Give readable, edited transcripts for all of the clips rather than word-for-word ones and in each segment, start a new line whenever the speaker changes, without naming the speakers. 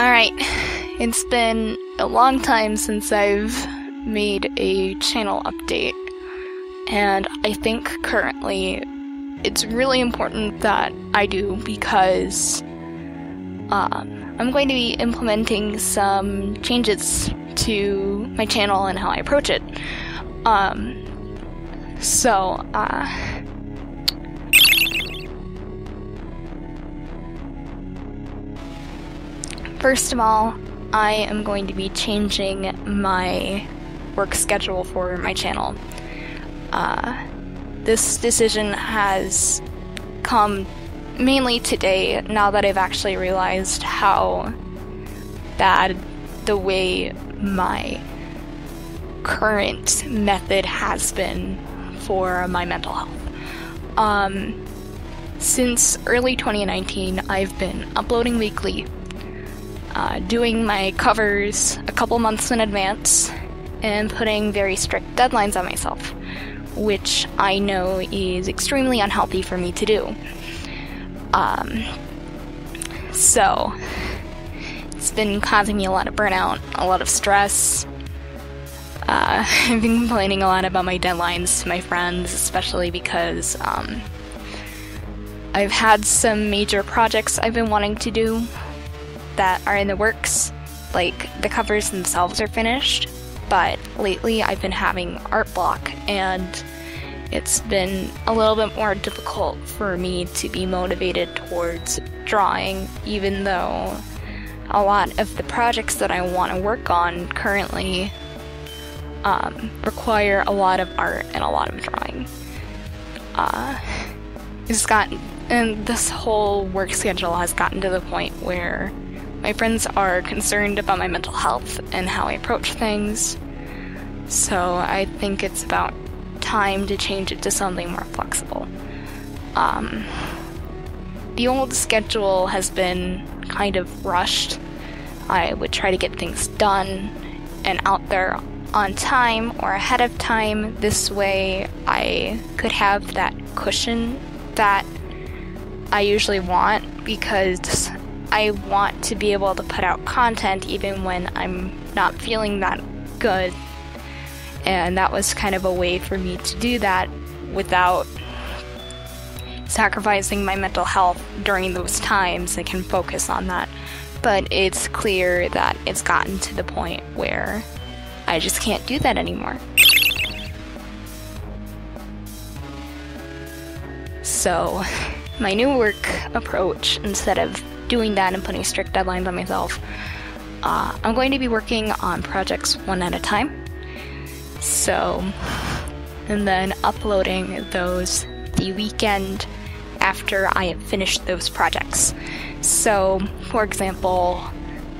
Alright, it's been a long time since I've made a channel update, and I think currently it's really important that I do because I'm going to be implementing some changes to my channel and how I approach it. First of all, I am going to be changing my work schedule for my channel. This decision has come mainly today, now that I've actually realized how bad the way my current method has been for my mental health. Since early 2019, I've been uploading weekly, doing my covers a couple months in advance, and putting very strict deadlines on myself, which I know is extremely unhealthy for me to do. So it's been causing me a lot of burnout, a lot of stress. I've been complaining a lot about my deadlines to my friends, especially because I've had some major projects I've been wanting to do that are in the works. Like, the covers themselves are finished, but lately I've been having art block, and it's been a little bit more difficult for me to be motivated towards drawing, even though a lot of the projects that I want to work on currently require a lot of art and a lot of drawing. And this whole work schedule has gotten to the point where my friends are concerned about my mental health and how I approach things, so I think it's about time to change it to something more flexible. The old schedule has been kind of rushed. I would try to get things done and out there on time or ahead of time. This way I could have that cushion that I usually want, because I want to be able to put out content even when I'm not feeling that good. And that was kind of a way for me to do that without sacrificing my mental health during those times. I can focus on that. But it's clear that it's gotten to the point where I just can't do that anymore. So my new work approach, instead of doing that and putting strict deadlines on myself, I'm going to be working on projects one at a time. And then uploading those the weekend after I have finished those projects. So, for example,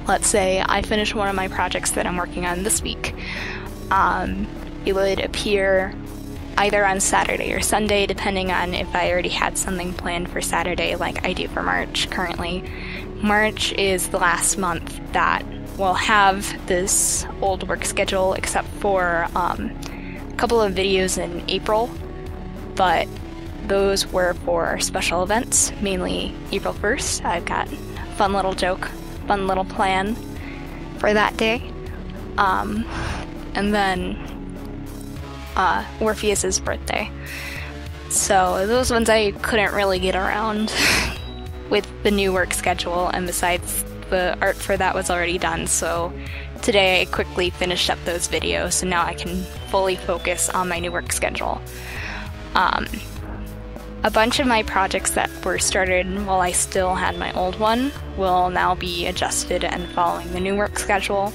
let's say I finish one of my projects that I'm working on this week. It would appear either on Saturday or Sunday, depending on if I already had something planned for Saturday, like I do for March currently. March is the last month that will have this old work schedule, except for a couple of videos in April, but those were for special events, mainly April 1st. I've got a fun little plan for that day. And then Orpheus's birthday. So those ones I couldn't really get around with the new work schedule, and besides, the art for that was already done, so today I quickly finished up those videos, so now I can fully focus on my new work schedule. A bunch of my projects that were started while I still had my old one will now be adjusted and following the new work schedule.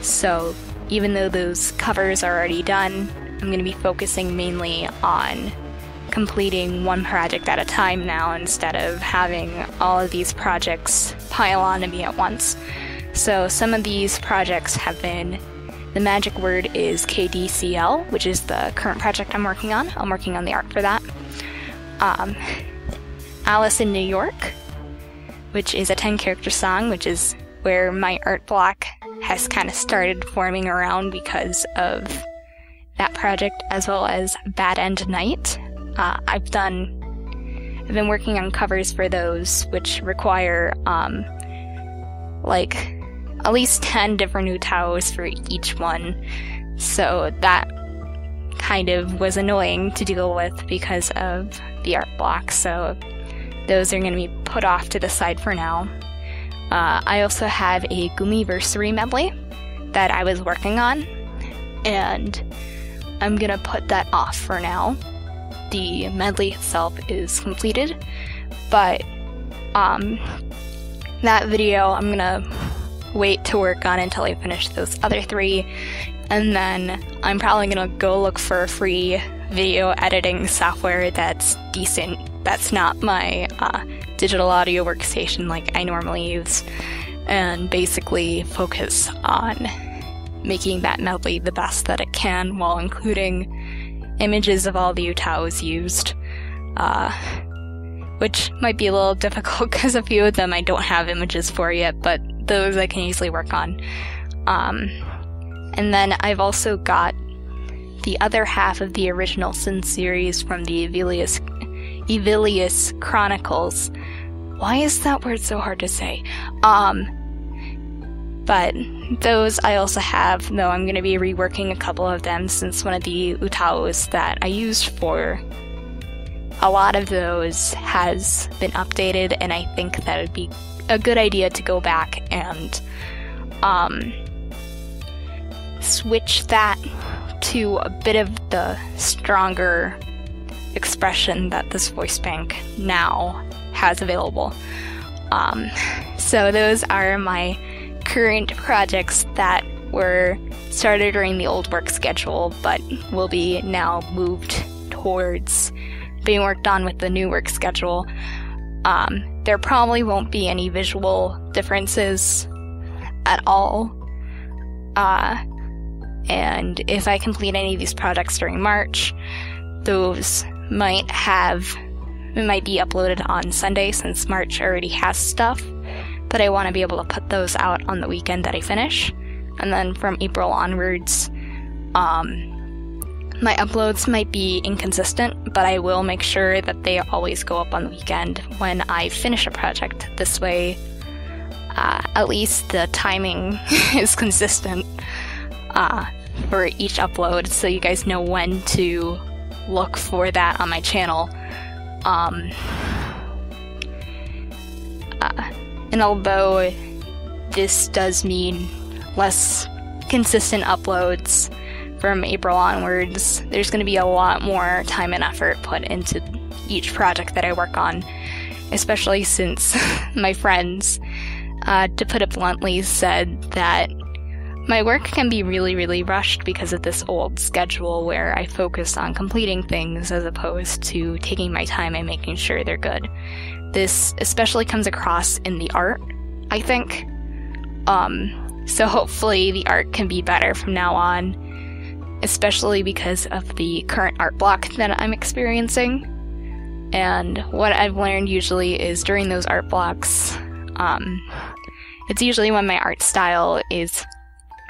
So even though those covers are already done, I'm going to be focusing mainly on completing one project at a time now, instead of having all of these projects pile on to me at once. So some of these projects have been, the magic word is KDCL, which is the current project I'm working on. I'm working on the art for that. Alice in New York, which is a 10-character song, which is where my art block has kind of started forming around because of that project, as well as Bad End Night. I've been working on covers for those, which require like at least 10 different utahs for each one. So that kind of was annoying to deal with because of the art block. So those are going to be put off to the side for now. I also have a Gumiversary medley that I was working on, and I'm going to put that off for now. The medley itself is completed, but that video I'm going to wait to work on until I finish those other 3, and then I'm probably going to go look for a free video editing software that's decent, that's not my digital audio workstation like I normally use, and basically focus on making that medley the best that it can while including images of all the utahs used, which might be a little difficult because a few of them I don't have images for yet, but those I can easily work on. And then I've also got the other half of the original Sin series from the Evilius Chronicles. Why is that word so hard to say? But those I also have, though I'm going to be reworking a couple of them since one of the utahs that I used for a lot of those has been updated, and I think that would be a good idea to go back and switch that to a bit of the stronger expression that this Voicebank now has available. So those are my current projects that were started during the old work schedule, but will be now moved towards being worked on with the new work schedule. There probably won't be any visual differences at all. And if I complete any of these projects during March, those might be uploaded on Sunday since March already has stuff, but I want to be able to put those out on the weekend that I finish. And then from April onwards, my uploads might be inconsistent, but I will make sure that they always go up on the weekend when I finish a project. This way, at least the timing is consistent for each upload, so you guys know when to look for that on my channel. And although this does mean less consistent uploads from April onwards, there's going to be a lot more time and effort put into each project that I work on, especially since my friends, to put it bluntly, said that my work can be really, really rushed because of this old schedule where I focus on completing things as opposed to taking my time and making sure they're good. This especially comes across in the art, I think. So hopefully the art can be better from now on, especially because of the current art block that I'm experiencing. And what I've learned usually is during those art blocks, it's usually when my art style is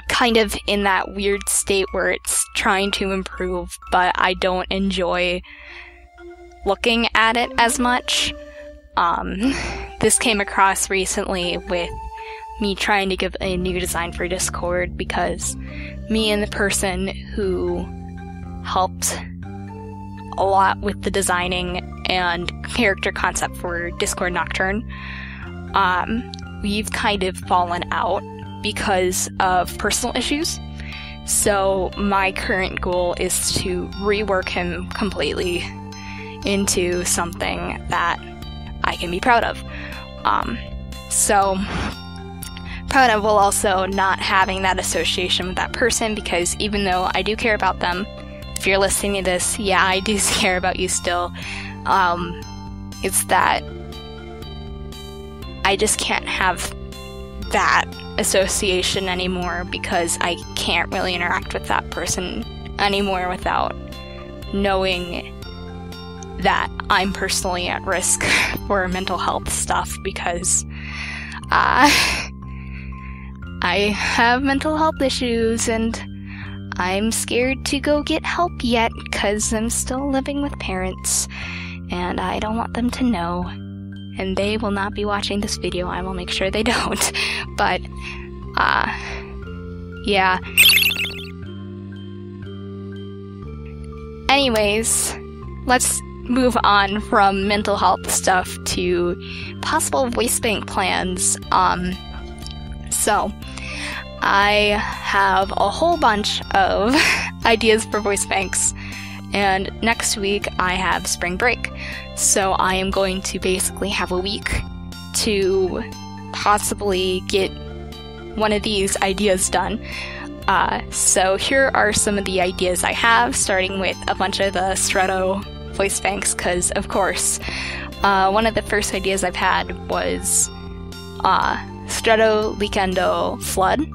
kind of in that weird state where it's trying to improve, but I don't enjoy looking at it as much. This came across recently with me trying to give a new design for Discord, because me and the person who helped a lot with the designing and character concept for Discord Nocturne, we've kind of fallen out because of personal issues. So my current goal is to rework him completely into something that I can be proud of. So proud of while also not having that association with that person, because even though I do care about them, if you're listening to this, yeah, I do care about you still. It's that I just can't have that association anymore, because I can't really interact with that person anymore without knowing that I'm personally at risk for mental health stuff, because I have mental health issues and I'm scared to go get help yet because I'm still living with parents and I don't want them to know. and they will not be watching this video. I will make sure they don't. But, yeah. Anyways, let's move on from mental health stuff to possible Voicebank plans. So, I have a whole bunch of ideas for Voicebanks, and next week I have spring break. So I am going to basically have a week to possibly get one of these ideas done. So here are some of the ideas I have, starting with a bunch of the Stretto Voicebanks, because of course, one of the first ideas I've had was Stretto Likendo Flood,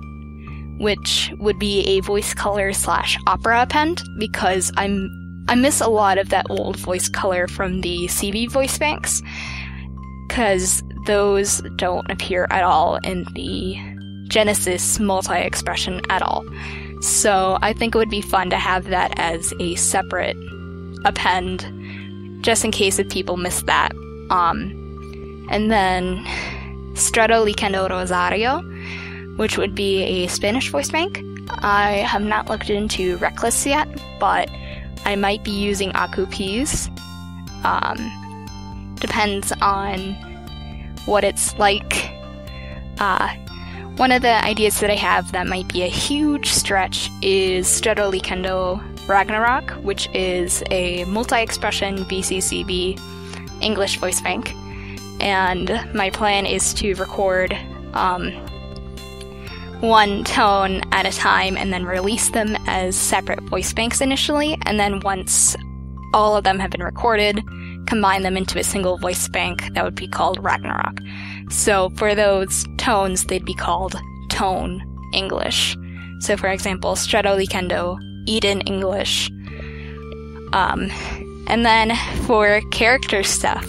which would be a voice color / opera append, because I miss a lot of that old voice color from the CV Voicebanks, because those don't appear at all in the Genesis multi-expression at all. So I think it would be fun to have that as a separate append, just in case if people miss that. And then Stretto Likendo Rosario, which would be a Spanish voice bank. I have not looked into Reckless yet, but I might be using Akupis. Depends on what it's like. One of the ideas that I have that might be a huge stretch is Stretto Likendo Ragnarok, which is a multi-expression VCCB English voice bank. And my plan is to record one tone at a time and then release them as separate voice banks initially, and then once all of them have been recorded, combine them into a single voice bank that would be called Ragnarok. So for those tones, they'd be called Tone English. So for example, Stretto Likendo Eden English. And then for character stuff,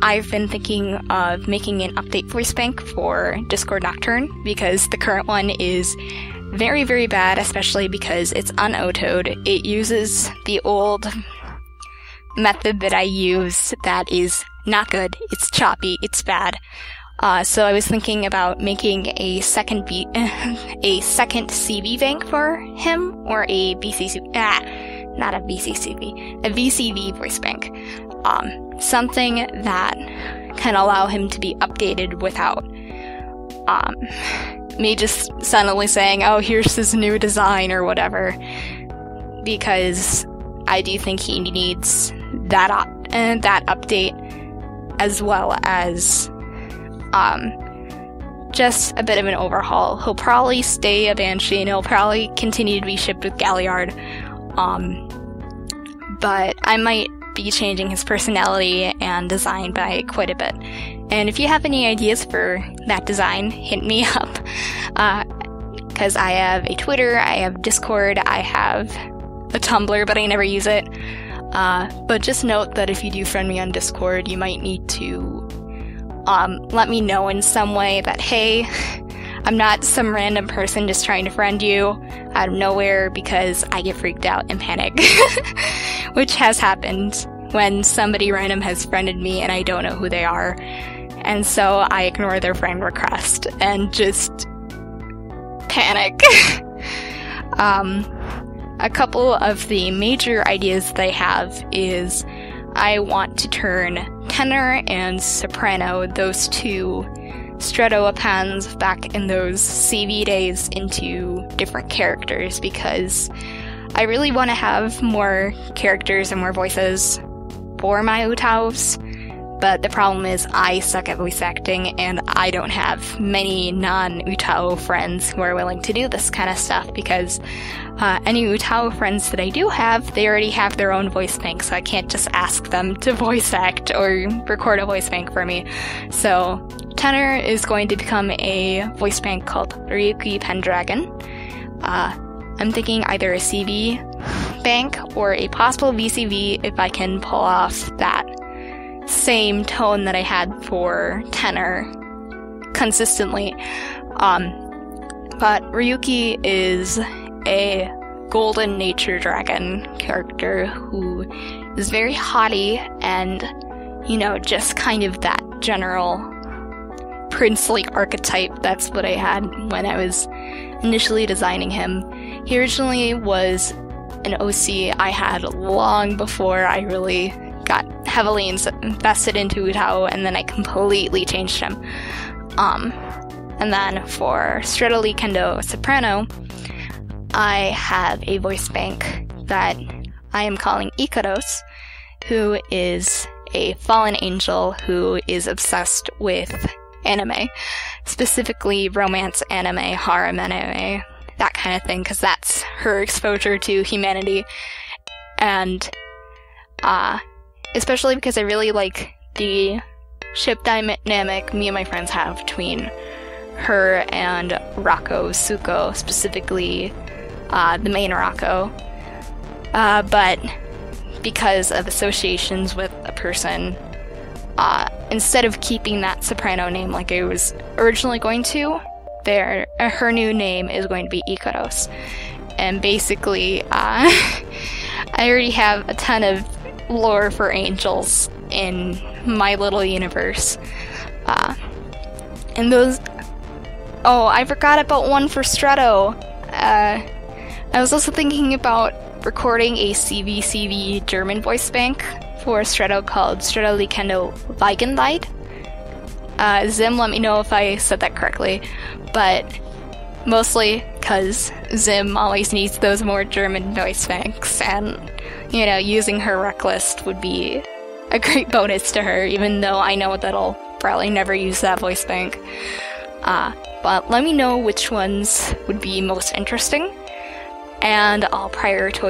I've been thinking of making an update voice bank for Discord Nocturne, because the current one is very, very bad, especially because it's un-autoed. It uses the old method that I use that is not good. It's choppy. It's bad. So I was thinking about making a second CV bank for him, or a not a VCCV, a VCV voice bank. Something that can allow him to be updated without me just suddenly saying, oh, here's his new design or whatever, because I do think he needs that update, as well as just a bit of an overhaul. He'll probably stay a Banshee, and he'll probably continue to be shipped with Galliard, but I might be changing his personality and design by quite a bit. And if you have any ideas for that design, hit me up, because I have a Twitter, I have Discord, I have a Tumblr, but I never use it. But just note that if you do friend me on Discord, you might need to let me know in some way that, hey, I'm not some random person just trying to friend you out of nowhere, because I get freaked out and panic, which has happened when somebody random has friended me and I don't know who they are, and so I ignore their friend request and just panic. A couple of the major ideas that I have is I want to turn tenor and soprano, those two Stretto appends back in those CV days, into different characters, because I really want to have more characters and more voices for my Utaos, but the problem is I suck at voice acting, and I don't have many non-Utao friends who are willing to do this kind of stuff, because any Utao friends that I do have, they already have their own voice bank, so I can't just ask them to voice act or record a voice bank for me. So tenor is going to become a voice bank called Ryuki Pendragon. I'm thinking either a CV bank or a possible VCV if I can pull off that same tone that I had for tenor consistently. But Ryuki is a golden nature dragon character who is very haughty and you know, just kind of that general princely archetype. That's what I had when I was initially designing him. He originally was an OC I had long before I really got heavily invested into Utao, and then I completely changed him. And then for Stradali Kendo Soprano, I have a voice bank that I am calling Ikaros, who is a fallen angel who is obsessed with anime, specifically romance anime, harem anime, that kind of thing, because that's her exposure to humanity. And especially because I really like the ship dynamic me and my friends have between her and Rako Suko, specifically the main Rako. But because of associations with a person, instead of keeping that soprano name like I was originally going to, her new name is going to be Ikaros. And basically, I already have a ton of lore for angels in my little universe. And those... Oh, I forgot about one for Strato. I was also thinking about recording a CVCV German voice bank for Strato called Stradali Kendo Weigenlied. Zim, let me know if I said that correctly, but mostly because Zim always needs those more German voice banks, and, you know, using her rec list would be a great bonus to her, even though I know that I'll probably never use that voice bank. But let me know which ones would be most interesting, and I'll prioritize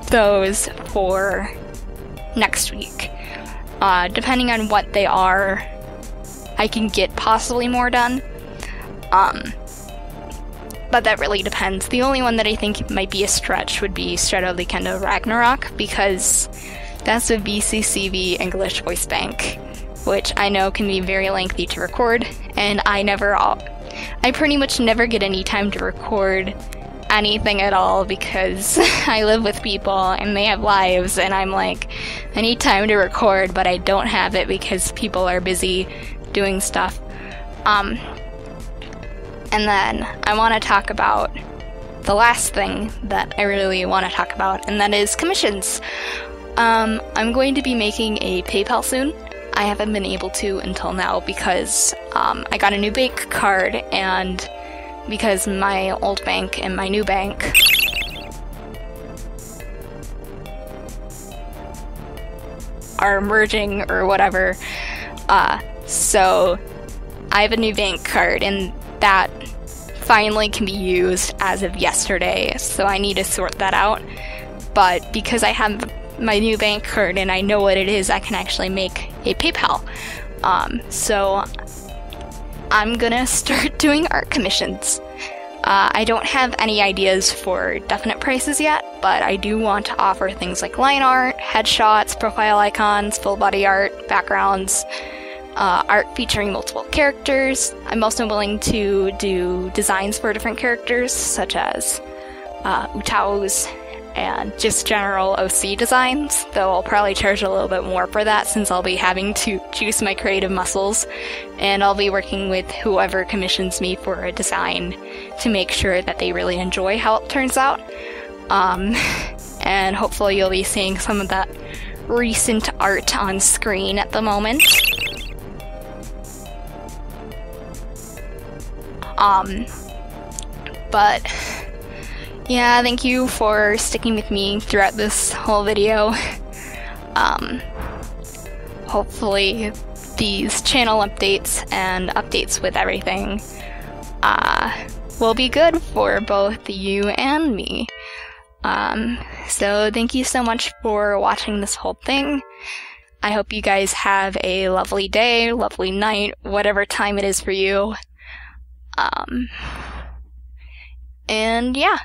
those for next week. Depending on what they are, I can get possibly more done. But that really depends. The only one that I think might be a stretch would be Stradali Kendo Ragnarok, because that's a VCCV English voice bank, which I know can be very lengthy to record, and I pretty much never get any time to record anything at all because I live with people and they have lives, and I'm like, I need time to record, but I don't have it because people are busy doing stuff. And then I want to talk about the last thing that I really want to talk about, and that is commissions. I'm going to be making a PayPal soon. I haven't been able to until now because I got a new bank card, and because my old bank and my new bank are merging or whatever, so I have a new bank card, and that finally can be used as of yesterday, so I need to sort that out. But because I have my new bank card and I know what it is, I can actually make a PayPal. So I'm gonna start doing art commissions. I don't have any ideas for definite prices yet, but I do want to offer things like line art, headshots, profile icons, full body art, backgrounds, art featuring multiple characters. I'm also willing to do designs for different characters, such as Utao's and just general OC designs, though I'll probably charge a little bit more for that since I'll be having to juice my creative muscles, and I'll be working with whoever commissions me for a design to make sure that they really enjoy how it turns out. And hopefully you'll be seeing some of that recent art on screen at the moment. But yeah, thank you for sticking with me throughout this whole video. Hopefully these channel updates and updates with everything will be good for both you and me. So thank you so much for watching this whole thing. I hope you guys have a lovely day, lovely night, whatever time it is for you. And yeah.